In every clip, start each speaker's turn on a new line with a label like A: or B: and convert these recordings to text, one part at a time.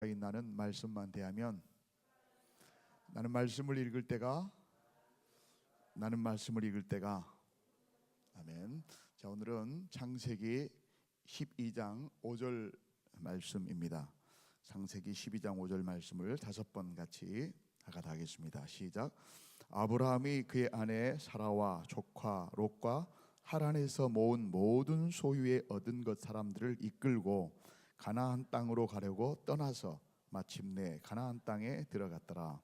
A: 나는 말씀만 대하면 나는 말씀을 읽을 때가 아멘. 자, 오늘은 창세기 12장 5절 말씀입니다. 창세기 12장 5절 말씀을 5번 같이 하겠습니다. 시작. 아브라함이 그의 아내 사라와 조카 롯과 하란에서 모은 모든 소유에 얻은 것 사람들을 이끌고 가나안 땅으로 가려고 떠나서 마침내 가나안 땅에 들어갔더라.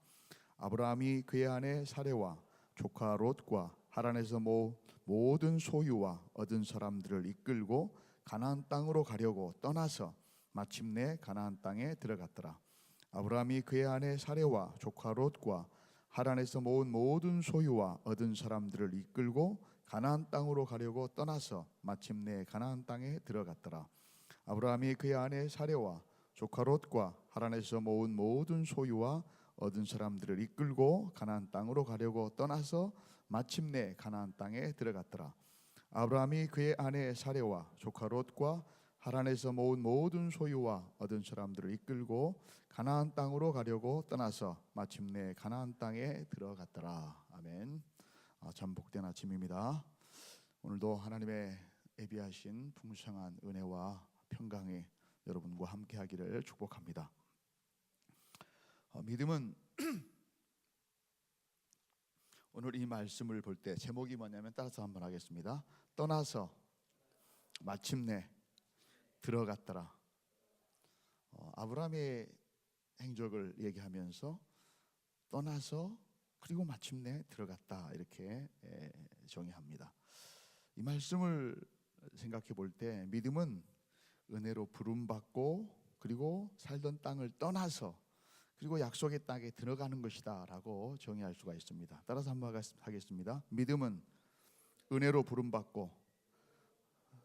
A: 아브라함이 그의 아내 사레와 조카 롯과 하란에서 모든 소유와 얻은 사람들을 이끌고 가나안 땅으로 가려고 떠나서 마침내 가나안 땅에 들어갔더라. 아브라함이 그의 아내 사레와 조카 롯과 하란에서 모은 모든 소유와 얻은 사람들을 이끌고 가나안 땅으로 가려고 떠나서 마침내 가나안 땅에 들어갔더라. 아브라함이 그의 아내 사레와 조카 롯과 하란에서 모은 모든 소유와 얻은 사람들을 이끌고 가나안 땅으로 가려고 떠나서 마침내 가나안 땅에 들어갔더라. 아브라함이 그의 아내 사레와 조카 롯과 하란에서 모은 모든 소유와 얻은 사람들을 이끌고 가나안 땅으로 가려고 떠나서 마침내 가나안 땅에 들어갔더라. 아멘. 참 복된 아침입니다. 오늘도 하나님의 예비하신 풍성한 은혜와 평강이 여러분과 함께 하기를 축복합니다. 믿음은 오늘 이 말씀을 볼 때 제목이 뭐냐면 따라서 한번 하겠습니다. 떠나서 마침내 들어갔더라. 아브라함의 행적을 얘기하면서 떠나서 그리고 마침내 들어갔다 이렇게 정의합니다. 이 말씀을 생각해 볼 때 믿음은 은혜로 부름받고 그리고 살던 땅을 떠나서 그리고 약속의 땅에 들어가는 것이다 라고 정의할 수가 있습니다. 따라서 한번 하겠습니다. 믿음은 은혜로 부름받고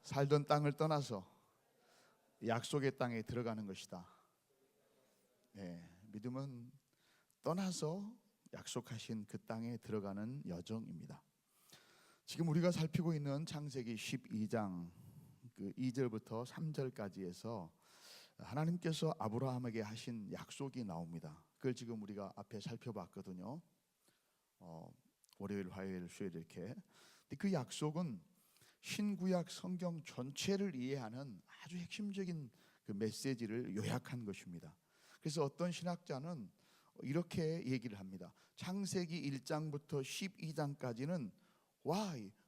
A: 살던 땅을 떠나서 약속의 땅에 들어가는 것이다. 믿음은 떠나서 약속하신 그 땅에 들어가는 여정입니다. 지금 우리가 살피고 있는 창세기 12장 그 2절부터 3절까지에서 하나님께서 아브라함에게 하신 약속이 나옵니다. 그걸 지금 우리가 앞에 살펴봤거든요. 월요일, 화요일, 수요일 이렇게. 근데 그 약속은 신구약 성경 전체를 이해하는 아주 핵심적인 그 메시지를 요약한 것입니다. 그래서 어떤 신학자는 이렇게 얘기를 합니다. 창세기 1장부터 12장까지는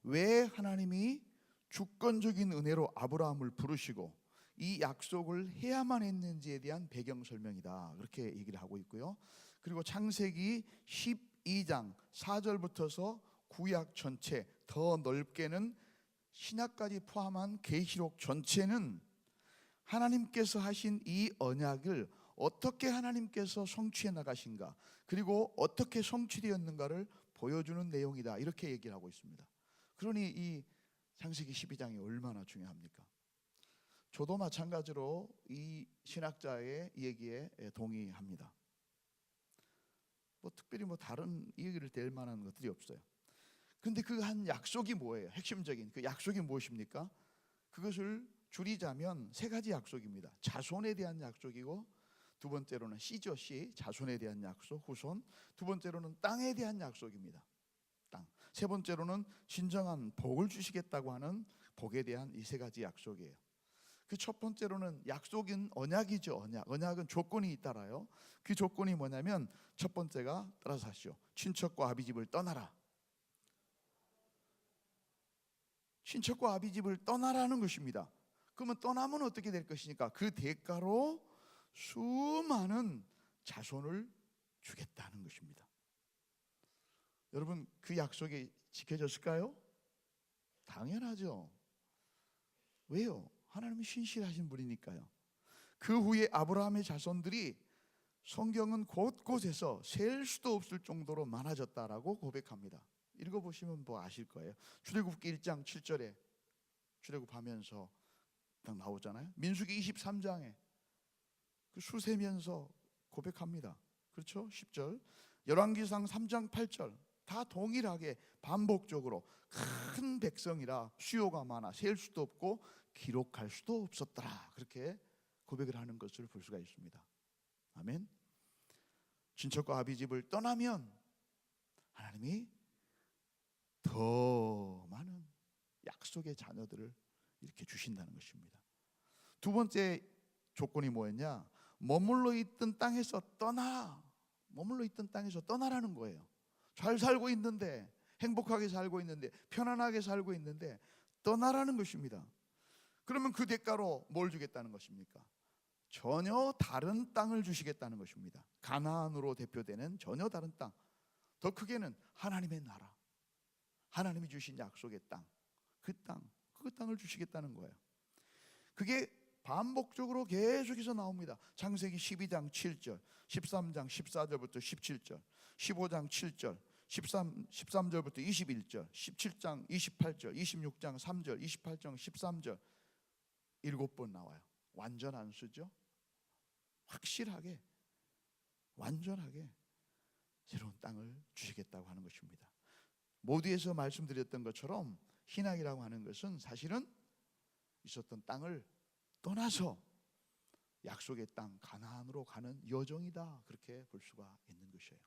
A: 왜 하나님이 주권적인 은혜로 아브라함을 부르시고 이 약속을 해야만 했는지에 대한 배경 설명이다. 그렇게 얘기를 하고 있고요. 그리고 창세기 12장 4절부터서 구약 전체, 더 넓게는 신약까지 포함한 계시록 전체는 하나님께서 하신 이 언약을 어떻게 하나님께서 성취해 나가신가, 그리고 어떻게 성취되었는가를 보여주는 내용이다. 이렇게 얘기를 하고 있습니다. 그러니 이 창세기 12장이 얼마나 중요합니까? 저도 마찬가지로 이 신학자의 얘기에 동의합니다. 특별히 다른 얘기를 댈 만한 것들이 없어요. 그런데 그 한 약속이 뭐예요? 핵심적인 그 약속이 무엇입니까? 그것을 줄이자면 세 가지 약속입니다. 자손에 대한 약속이고, 두 번째로는 씨죠, 씨, 자손에 대한 약속, 후손. 두 번째로는 땅에 대한 약속입니다. 땅. 세 번째로는 진정한 복을 주시겠다고 하는 복에 대한 이 세 가지 약속이에요. 그 첫 번째로는 약속은 언약이죠. 언약은 조건이 있다라요. 그 조건이 뭐냐면 첫 번째가, 따라서 하시오, 친척과 아비집을 떠나라. 친척과 아비집을 떠나라는 것입니다. 그러면 떠나면 어떻게 될 것이니까 그 대가로 수많은 자손을 주겠다는 것입니다. 여러분, 그 약속이 지켜졌을까요? 당연하죠. 왜요? 하나님이 신실하신 분이니까요. 그 후에 아브라함의 자손들이 성경은 곳곳에서 셀 수도 없을 정도로 많아졌다라고 고백합니다. 읽어보시면 아실 거예요. 출애굽기 1장 7절에 출애굽하면서 딱 나오잖아요. 민수기 23장에 그 수세면서 고백합니다. 그렇죠? 10절. 열왕기상 3장 8절 다 동일하게 반복적으로 큰 백성이라 수요가 많아 셀 수도 없고 기록할 수도 없었더라. 그렇게 고백을 하는 것을 볼 수가 있습니다. 아멘. 친척과 아비집을 떠나면 하나님이 더 많은 약속의 자녀들을 이렇게 주신다는 것입니다. 두 번째 조건이 뭐였냐? 머물러 있던 땅에서 떠나. 머물러 있던 땅에서 떠나라는 거예요. 잘 살고 있는데, 행복하게 살고 있는데, 편안하게 살고 있는데 떠나라는 것입니다. 그러면 그 대가로 뭘 주겠다는 것입니까? 전혀 다른 땅을 주시겠다는 것입니다. 가나안으로 대표되는 전혀 다른 땅, 더 크게는 하나님의 나라, 하나님이 주신 약속의 땅, 그 땅을 주시겠다는 거예요. 그게 반복적으로 계속해서 나옵니다. 창세기 12장 7절, 13장 14절부터 17절, 15장 7절, 13절부터 21절, 17장 28절, 26장 3절, 28장 13절 7번 나와요. 완전 안수죠. 확실하게, 완전하게 새로운 땅을 주시겠다고 하는 것입니다. 모두에서 말씀드렸던 것처럼 신앙이라고 하는 것은 사실은 있었던 땅을 떠나서 약속의 땅 가나안으로 가는 여정이다, 그렇게 볼 수가 있는 것이에요.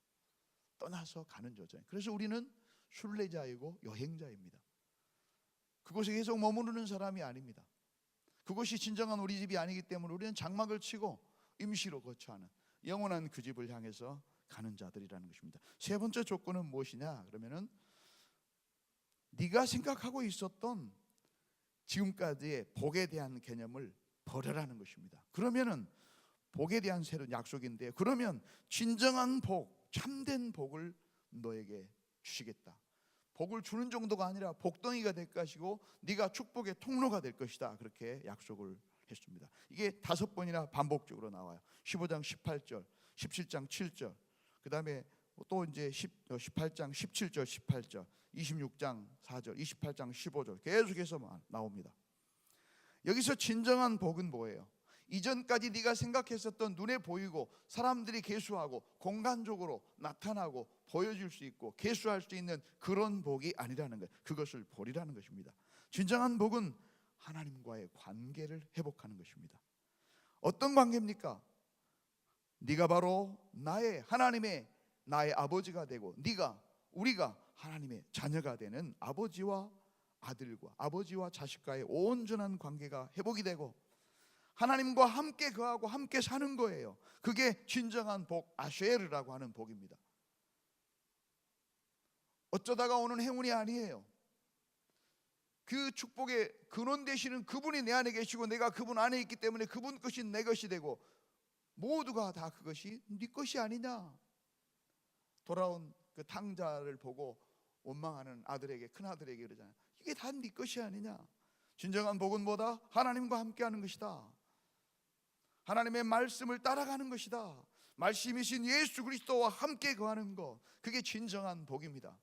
A: 떠나서 가는 여정. 그래서 우리는 순례자이고 여행자입니다. 그곳에 계속 머무르는 사람이 아닙니다. 그것이 진정한 우리 집이 아니기 때문에 우리는 장막을 치고 임시로 거처하는 영원한 그 집을 향해서 가는 자들이라는 것입니다. 세 번째 조건은 무엇이냐? 그러면은 네가 생각하고 있었던 지금까지의 복에 대한 개념을 버려라는 것입니다. 그러면은 복에 대한 새로운 약속인데, 그러면 진정한 복, 참된 복을 너에게 주시겠다. 복을 주는 정도가 아니라 복덩이가 될 것이고 네가 축복의 통로가 될 것이다, 그렇게 약속을 했습니다. 이게 5번이나 반복적으로 나와요. 15장 18절, 17장 7절, 그 다음에 또 이제 18장 17절 18절, 26장 4절, 28장 15절 계속해서 나옵니다. 여기서 진정한 복은 뭐예요? 이전까지 네가 생각했었던 눈에 보이고 사람들이 계수하고 공간적으로 나타나고 보여줄 수 있고 계수할 수 있는 그런 복이 아니라는 거예요. 그것을 버리라는 것입니다. 진정한 복은 하나님과의 관계를 회복하는 것입니다. 어떤 관계입니까? 네가 바로 하나님의 나의 아버지가 되고 우리가 하나님의 자녀가 되는 아버지와 아들과 아버지와 자식과의 온전한 관계가 회복이 되고 하나님과 함께 거하고 함께 사는 거예요. 그게 진정한 복, 아쉐르라고 하는 복입니다. 어쩌다가 오는 행운이 아니에요. 그 축복의 근원 되시는 그분이 내 안에 계시고 내가 그분 안에 있기 때문에 그분 것이 내 것이 되고 모두가 다 그것이 네 것이 아니냐. 돌아온 그 탕자를 보고 원망하는 아들에게, 큰 아들에게 그러잖아요. 이게 다 네 것이 아니냐. 진정한 복은 뭐다? 하나님과 함께하는 것이다. 하나님의 말씀을 따라가는 것이다. 말씀이신 예수 그리스도와 함께 거하는 것, 그게 진정한 복입니다.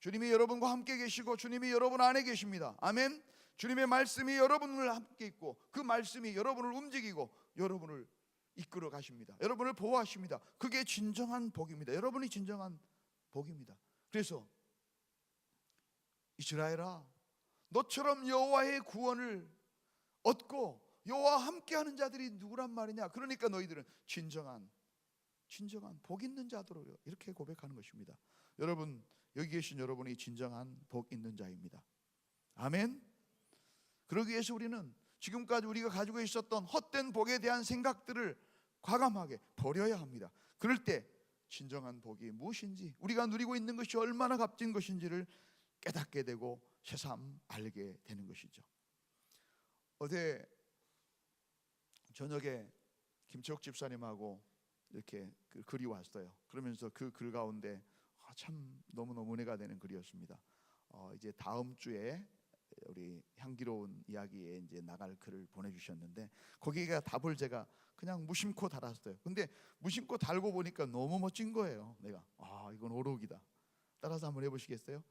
A: 주님이 여러분과 함께 계시고 주님이 여러분 안에 계십니다. 아멘. 주님의 말씀이 여러분을 함께 있고 그 말씀이 여러분을 움직이고 여러분을 이끌어 가십니다. 여러분을 보호하십니다. 그게 진정한 복입니다. 여러분이 진정한 복입니다. 그래서 이스라엘아, 너처럼 여호와의 구원을 얻고 여호와와 함께하는 자들이 누구란 말이냐? 그러니까 너희들은 진정한 복 있는 자들로, 이렇게 고백하는 것입니다. 여러분, 여기 계신 여러분이 진정한 복 있는 자입니다. 아멘. 그러기 위해서 우리는 지금까지 우리가 가지고 있었던 헛된 복에 대한 생각들을 과감하게 버려야 합니다. 그럴 때 진정한 복이 무엇인지, 우리가 누리고 있는 것이 얼마나 값진 것인지를 깨닫게 되고 새삼 알게 되는 것이죠. 어제 저녁에 김철욱 집사님하고 이렇게 글이 왔어요. 그러면서 그 글 가운데 참 너무너무 은혜가 되는 글이었습니다. 이제 다음 주에 우리 향기로운 이야기에 이제 나갈 글을 보내주셨는데 거기가 답을 제가 그냥 무심코 달았어요. 근데 무심코 달고 보니까 너무 멋진 거예요. 내가 이건 오록이다. 따라서 한번 해보시겠어요?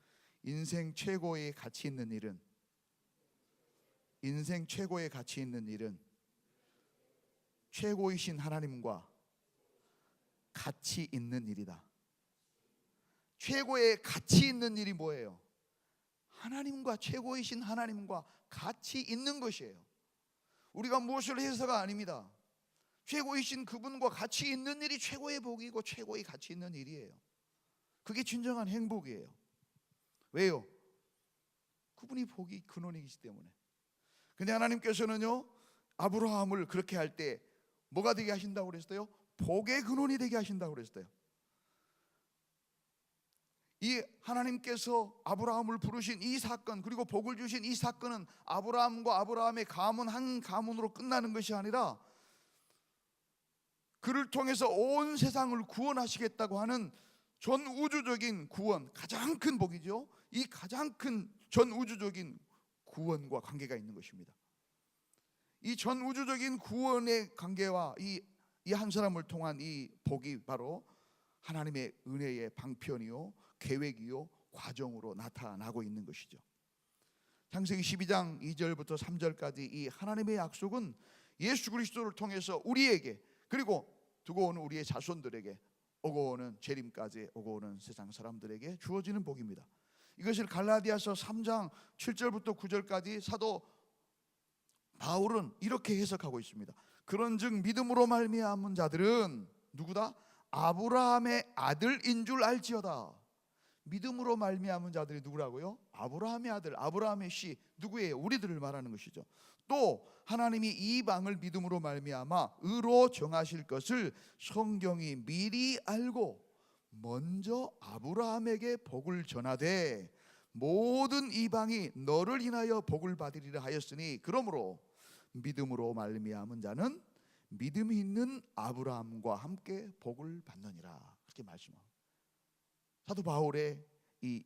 A: 인생 최고의 가치 있는 일은 최고이신 하나님과 같이 있는 일이다. 최고의 가치 있는 일이 뭐예요? 하나님과, 최고이신 하나님과 같이 있는 것이에요. 우리가 무엇을 해서가 아닙니다. 최고이신 그분과 같이 있는 일이 최고의 복이고 최고의 가치 있는 일이에요. 그게 진정한 행복이에요. 왜요? 그분이 복이 근원이기 때문에. 근데 하나님께서는요, 아브라함을 그렇게 할 때 뭐가 되게 하신다고 그랬어요? 복의 근원이 되게 하신다고 그랬어요. 이 하나님께서 아브라함을 부르신 이 사건, 그리고 복을 주신 이 사건은 아브라함과 아브라함의 가문 한 가문으로 끝나는 것이 아니라 그를 통해서 온 세상을 구원하시겠다고 하는 전 우주적인 구원, 가장 큰 복이죠. 이 가장 큰 전 우주적인 구원과 관계가 있는 것입니다. 이 전 우주적인 구원의 관계와 이 한 사람을 통한 이 복이 바로 하나님의 은혜의 방편이요, 계획이요, 과정으로 나타나고 있는 것이죠. 창세기 12장 2절부터 3절까지 이 하나님의 약속은 예수 그리스도를 통해서 우리에게, 그리고 두고 오는 우리의 자손들에게, 오고 오는 재림까지 오고 오는 세상 사람들에게 주어지는 복입니다. 이것을 갈라디아서 3장 7절부터 9절까지 사도 바울은 이렇게 해석하고 있습니다. 그런즉 믿음으로 말미암은 자들은 누구다? 아브라함의 아들인 줄 알지어다. 믿음으로 말미암은 자들이 누구라고요? 아브라함의 아들, 아브라함의 씨, 누구예요? 우리들을 말하는 것이죠. 또 하나님이 이방을 믿음으로 말미암아 의로 정하실 것을 성경이 미리 알고 먼저 아브라함에게 복을 전하되 모든 이방이 너를 인하여 복을 받으리라 하였으니 그러므로 믿음으로 말미암은 자는 믿음이 있는 아브라함과 함께 복을 받느니라. 그렇게 말씀합니다. 사도 바울의 이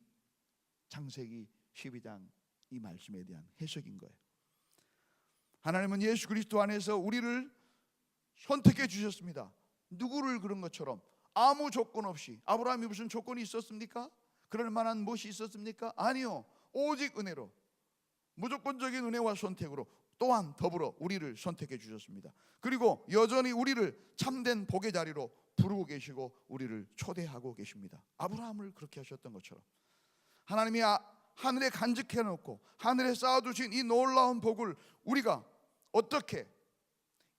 A: 창세기 12장 이 말씀에 대한 해석인 거예요. 하나님은 예수 그리스도 안에서 우리를 선택해 주셨습니다. 누구를 그런 것처럼 아무 조건 없이. 아브라함이 무슨 조건이 있었습니까? 그럴 만한 무엇이 있었습니까? 아니요. 오직 은혜로, 무조건적인 은혜와 선택으로 또한 더불어 우리를 선택해 주셨습니다. 그리고 여전히 우리를 참된 복의 자리로 부르고 계시고 우리를 초대하고 계십니다. 아브라함을 그렇게 하셨던 것처럼 하나님이 하늘에 간직해 놓고 하늘에 쌓아두신 이 놀라운 복을 우리가 어떻게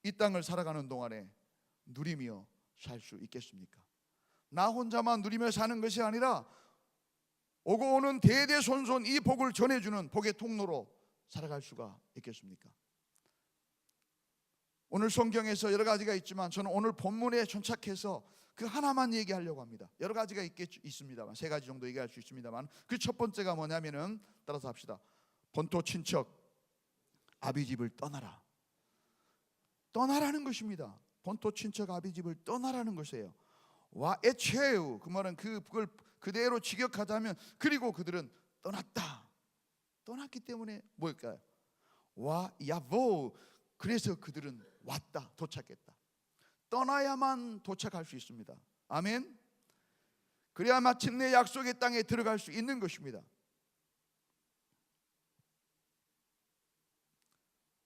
A: 이 땅을 살아가는 동안에 누리며 살 수 있겠습니까? 나 혼자만 누리며 사는 것이 아니라 오고 오는 대대손손 이 복을 전해주는 복의 통로로 살아갈 수가 있겠습니까? 오늘 성경에서 여러 가지가 있지만 저는 오늘 본문에 전착해서 그 하나만 얘기하려고 합니다. 여러 가지가 있습니다만, 세 가지 정도 얘기할 수 있습니다만, 그 첫 번째가 뭐냐면은, 따라서 합시다. 본토 친척 아비집을 떠나라. 떠나라는 것입니다. 본토 친척 아비집을 떠나라는 것이에요. 와 에체우, 그 말은 그걸 그대로 직역하자면 그리고 그들은 떠났다. 떠났기 때문에 뭘까요? 와 야보, 그래서 그들은 왔다, 도착했다. 떠나야만 도착할 수 있습니다. 아멘. 그래야 마침내 약속의 땅에 들어갈 수 있는 것입니다.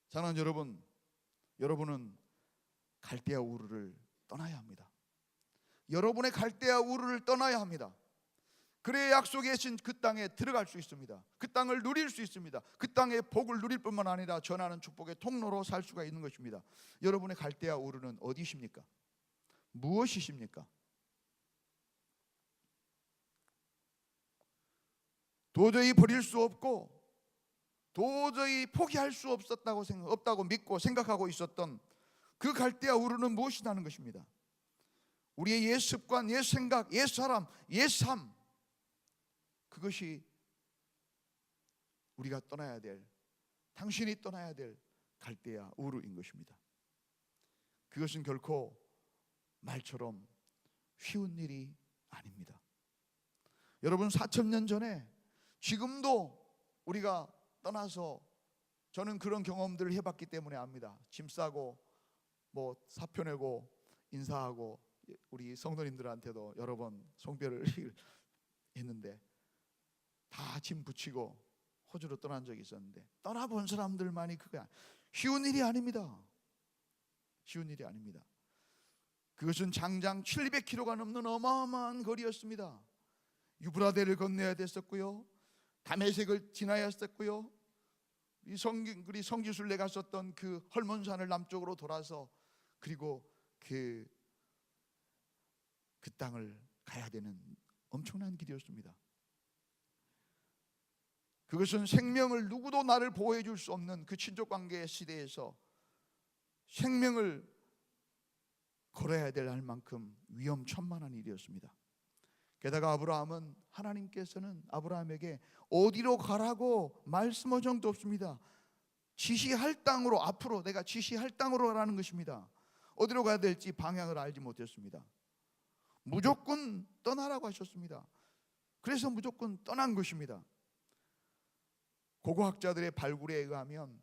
A: 사랑하는 여러분, 여러분은 갈대아 우르를 떠나야 합니다. 여러분의 갈대아 우르를 떠나야 합니다. 그래야 약속의 신 그 땅에 들어갈 수 있습니다. 그 땅을 누릴 수 있습니다. 그 땅의 복을 누릴 뿐만 아니라 전하는 축복의 통로로 살 수가 있는 것입니다. 여러분의 갈대아 우르는 어디십니까? 무엇이십니까? 도저히 버릴 수 없고 도저히 포기할 수 없다고 믿고 생각하고 있었던 그 갈대아 우르는 무엇이라는 것입니다. 우리의 옛 습관, 옛 생각, 옛 사람, 옛 삶, 그것이 우리가 떠나야 될, 당신이 떠나야 될 갈대아 우르인 것입니다. 그것은 결코 말처럼 쉬운 일이 아닙니다. 여러분, 4,000년 전에 지금도 우리가 떠나서, 저는 그런 경험들을 해봤기 때문에 압니다. 짐 싸고 뭐 사표 내고 인사하고 우리 성도님들한테도 여러 번 송별을 했는데 다 짐 붙이고 호주로 떠난 적이 있었는데, 떠나본 사람들만이 그게 쉬운 일이 아닙니다. 쉬운 일이 아닙니다. 그것은 장장 700km가 넘는 어마어마한 거리였습니다. 유브라데를 건너야 됐었고요, 다메섹을 지나야 했었고요, 우리 성지순례 갔었던 그 헐몬산을 남쪽으로 돌아서 그리고 그 땅을 가야 되는 엄청난 길이었습니다. 그것은 생명을, 누구도 나를 보호해 줄 수 없는 그 친족관계 시대에서 생명을 걸어야 될 만큼 위험천만한 일이었습니다. 게다가 아브라함은, 하나님께서는 아브라함에게 어디로 가라고 말씀한 적도 없습니다. 지시할 땅으로, 앞으로 내가 지시할 땅으로 가라는 것입니다. 어디로 가야 될지 방향을 알지 못했습니다. 무조건 떠나라고 하셨습니다. 그래서 무조건 떠난 것입니다. 고고학자들의 발굴에 의하면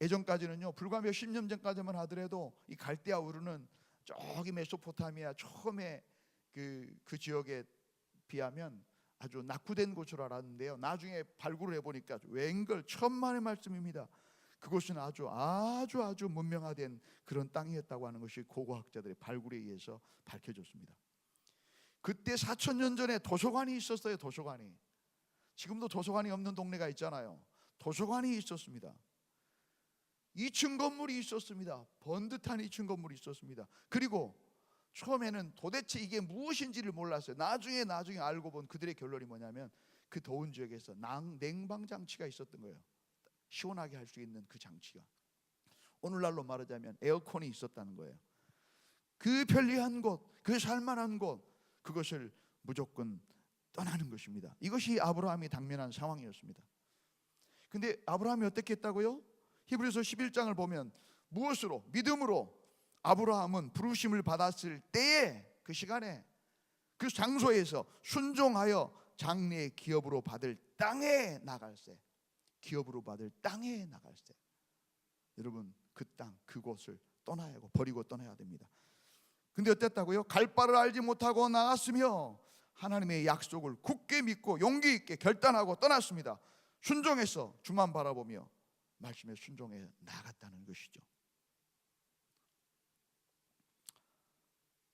A: 예전까지는요, 불과 몇십 년 전까지만 하더라도 이 갈대아 우르는 저기 메소포타미아 처음에 그 지역에 비하면 아주 낙후된 곳으로 알았는데요, 나중에 발굴을 해보니까 웬걸 천만의 말씀입니다. 그곳은 아주 문명화된 그런 땅이었다고 하는 것이 고고학자들의 발굴에 의해서 밝혀졌습니다. 그때 4,000년 전에 도서관이 있었어요. 도서관이. 지금도 도서관이 없는 동네가 있잖아요. 도서관이 있었습니다. 2층 건물이 있었습니다. 번듯한 2층 건물이 있었습니다. 그리고 처음에는 도대체 이게 무엇인지를 몰랐어요. 나중에 알고 본 그들의 결론이 뭐냐면, 그 더운 지역에서 냉방 장치가 있었던 거예요. 시원하게 할 수 있는 그 장치가, 오늘날로 말하자면 에어컨이 있었다는 거예요. 그 편리한 곳, 그 살만한 곳, 그것을 무조건 떠나는 것입니다. 이것이 아브라함이 당면한 상황이었습니다. 근데 아브라함이 어떻게 했다고요? 히브리서 11장을 보면 무엇으로? 믿음으로 아브라함은 부르심을 받았을 때에, 그 시간에, 그 장소에서 순종하여 장래의 기업으로 받을 땅에 나갈세. 기업으로 받을 땅에 나갈세. 여러분, 그 땅, 그곳을 떠나야 하고 버리고 떠나야 됩니다. 근데 어땠다고요? 갈 바를 알지 못하고 나갔으며 하나님의 약속을 굳게 믿고 용기 있게 결단하고 떠났습니다. 순종해서 주만 바라보며 말씀에 순종해 나갔다는 것이죠.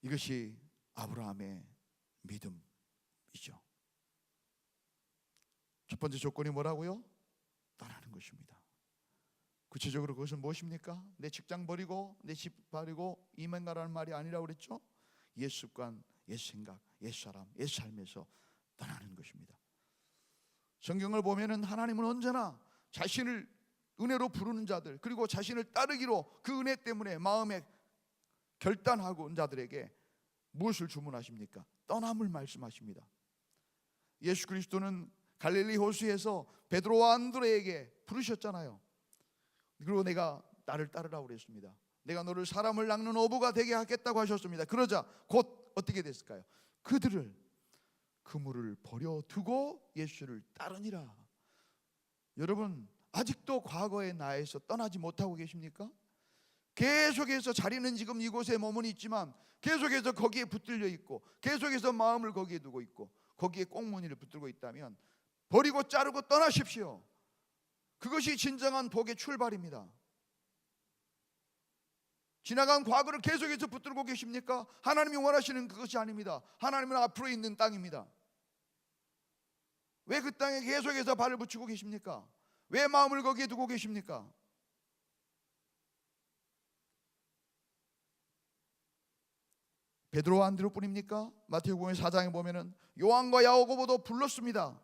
A: 이것이 아브라함의 믿음이죠. 첫 번째 조건이 뭐라고요? 떠나는 것입니다. 구체적으로 그것은 무엇입니까? 내 직장 버리고 내 집 버리고 이만 가라는 말이 아니라고 그랬죠? 옛 습관, 옛 생각, 옛 사람, 옛 삶에서 떠나는 것입니다. 성경을 보면은 하나님은 언제나 자신을 은혜로 부르는 자들, 그리고 자신을 따르기로 그 은혜 때문에 마음에 결단하고 온 자들에게 무엇을 주문하십니까? 떠남을 말씀하십니다. 예수 그리스도는 갈릴리 호수에서 베드로와 안드레에게 부르셨잖아요. 그리고 내가 나를 따르라고 그랬습니다. 내가 너를 사람을 낚는 어부가 되게 하겠다고 하셨습니다. 그러자 곧 어떻게 됐을까요? 그들을, 그물을 버려두고 예수를 따르니라. 여러분, 아직도 과거의 나에서 떠나지 못하고 계십니까? 계속해서 자리는 지금 이곳에 머무니 있지만 계속해서 거기에 붙들려 있고, 계속해서 마음을 거기에 두고 있고, 거기에 꽁무니를 붙들고 있다면 버리고 자르고 떠나십시오. 그것이 진정한 복의 출발입니다. 지나간 과거를 계속해서 붙들고 계십니까? 하나님이 원하시는 그것이 아닙니다. 하나님은 앞으로 있는 땅입니다. 왜 그 땅에 계속해서 발을 붙이고 계십니까? 왜 마음을 거기에 두고 계십니까? 베드로와 안드레뿐입니까? 마태복음 4장에 보면은 요한과 야고보도 불렀습니다.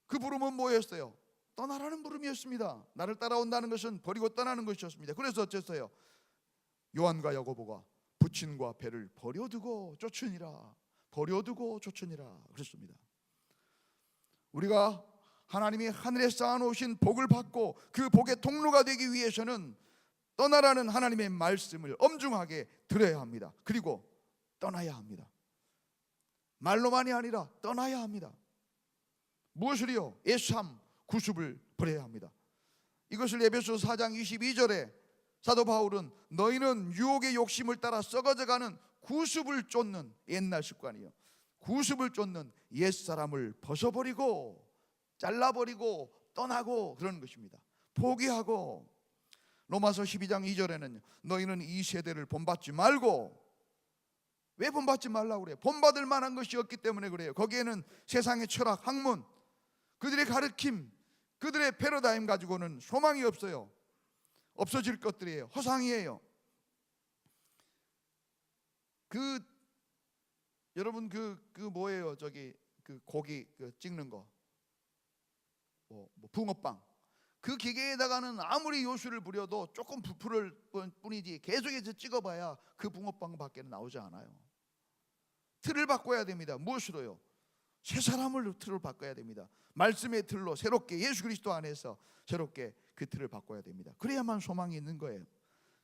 A: 그 부름은 뭐였어요? 떠나라는 부름이었습니다. 나를 따라온다는 것은 버리고 떠나는 것이었습니다. 그래서 어쨌어요? 요한과 야고보가 부친과 배를 버려두고 쫓으니라, 버려두고 쫓으니라 그랬습니다. 우리가 하나님이 하늘에 쌓아놓으신 복을 받고 그 복의 통로가 되기 위해서는 떠나라는 하나님의 말씀을 엄중하게 들어야 합니다. 그리고 떠나야 합니다. 말로만이 아니라 떠나야 합니다. 무엇을요? 애삼, 구습을 버려야 합니다. 이것을 에베소서 4장 22절에 사도 바울은 너희는 유혹의 욕심을 따라 썩어져가는 구습을 쫓는, 옛날 습관이요, 구습을 쫓는 옛사람을 벗어버리고 잘라버리고 떠나고 그러는 것입니다. 포기하고. 로마서 12장 2절에는 너희는 이 세대를 본받지 말고. 왜 본받지 말라고 그래요? 본받을 만한 것이 없기 때문에 그래요. 거기에는 세상의 철학, 학문, 그들의 가르침, 그들의 패러다임 가지고는 소망이 없어요. 없어질 것들이에요. 허상이에요. 그 여러분 그 뭐예요? 저기 그 고기 찍는 거, 뭐 붕어빵. 그 기계에다가는 아무리 요술을 부려도 조금 부풀을 뿐이지 계속해서 찍어봐야 그 붕어빵밖에 나오지 않아요. 틀을 바꿔야 됩니다. 무엇으로요? 새 사람을 틀을 바꿔야 됩니다. 말씀의 틀로 새롭게 예수 그리스도 안에서 새롭게 그 틀을 바꿔야 됩니다. 그래야만 소망이 있는 거예요.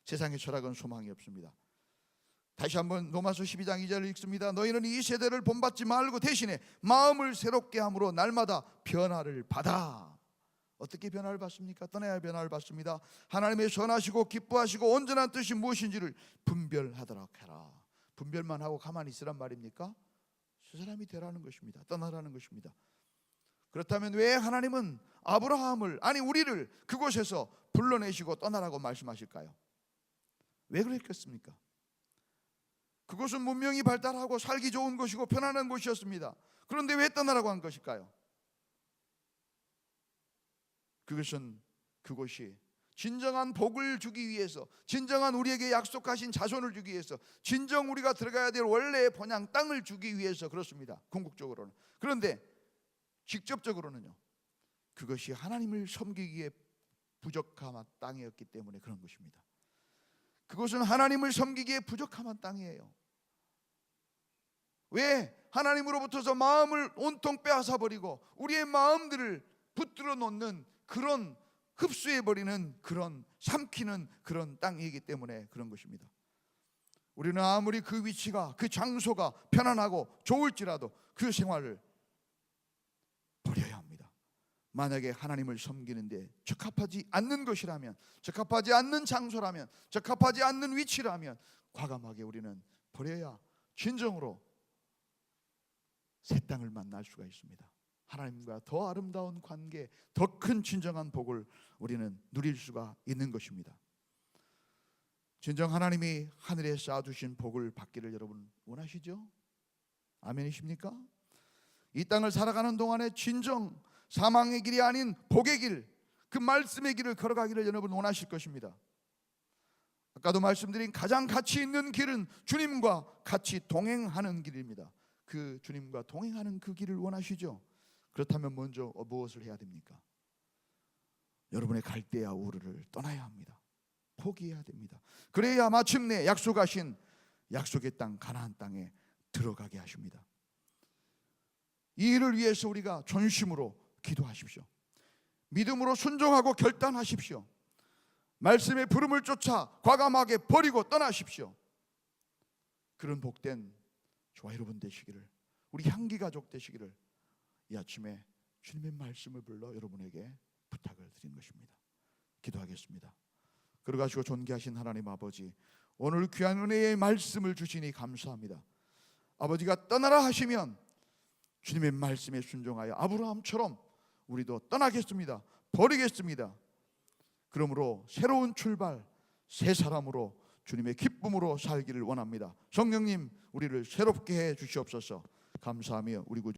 A: 세상의 철학은 소망이 없습니다. 다시 한번 로마서 12장 2절을 읽습니다. 너희는 이 세대를 본받지 말고 대신에 마음을 새롭게 함으로 날마다 변화를 받아. 어떻게 변화를 받습니까? 떠나야 변화를 받습니다. 하나님의 선하시고 기뻐하시고 온전한 뜻이 무엇인지를 분별하도록 해라. 분별만 하고 가만히 있으란 말입니까? 그 사람이 되라는 것입니다. 떠나라는 것입니다. 그렇다면 왜 하나님은 아브라함을, 아니 우리를 그곳에서 불러내시고 떠나라고 말씀하실까요? 왜 그랬겠습니까? 그곳은 문명이 발달하고 살기 좋은 곳이고 편안한 곳이었습니다. 그런데 왜 떠나라고 한 것일까요? 그것이 진정한 복을 주기 위해서, 진정한 우리에게 약속하신 자손을 주기 위해서, 진정 우리가 들어가야 될 원래의 본향 땅을 주기 위해서 그렇습니다. 궁극적으로는. 그런데 직접적으로는요, 그것이 하나님을 섬기기에 부족한 땅이었기 때문에 그런 것입니다. 그것은 하나님을 섬기기에 부족한 땅이에요. 왜? 하나님으로부터서 마음을 온통 빼앗아 버리고 우리의 마음들을 붙들어 놓는 그런, 흡수해버리는 그런, 삼키는 그런 땅이기 때문에 그런 것입니다. 우리는 아무리 그 위치가, 그 장소가 편안하고 좋을지라도 그 생활을 버려야 합니다. 만약에 하나님을 섬기는데 적합하지 않는 것이라면, 적합하지 않는 장소라면, 적합하지 않는 위치라면 과감하게 우리는 버려야 진정으로 새 땅을 만날 수가 있습니다. 하나님과 더 아름다운 관계, 더 큰 진정한 복을 우리는 누릴 수가 있는 것입니다. 진정 하나님이 하늘에 쌓아두신 복을 받기를 여러분 원하시죠? 아멘이십니까? 이 땅을 살아가는 동안에 진정 사망의 길이 아닌 복의 길, 그 말씀의 길을 걸어가기를 여러분 원하실 것입니다. 아까도 말씀드린 가장 가치 있는 길은 주님과 같이 동행하는 길입니다. 그 주님과 동행하는 그 길을 원하시죠? 그렇다면 먼저 무엇을 해야 됩니까? 여러분의 갈대와 우르를 떠나야 합니다. 포기해야 됩니다. 그래야 마침내 약속하신 약속의 땅 가나안 땅에 들어가게 하십니다. 이 일을 위해서 우리가 전심으로 기도하십시오. 믿음으로 순종하고 결단하십시오. 말씀의 부름을 쫓아 과감하게 버리고 떠나십시오. 그런 복된 저와 여러분 되시기를, 우리 향기 가족 되시기를 이 아침에 주님의 말씀을 불러 여러분에게 부탁을 드린 것입니다. 기도하겠습니다. 그러가시고 존귀하신 하나님 아버지, 오늘 귀한 은혜의 말씀을 주시니 감사합니다. 아버지가 떠나라 하시면 주님의 말씀에 순종하여 아브라함처럼 우리도 떠나겠습니다. 버리겠습니다. 그러므로 새로운 출발, 새 사람으로 주님의 기쁨으로 살기를 원합니다. 성령님, 우리를 새롭게 해 주시옵소서. 감사하며 우리 구주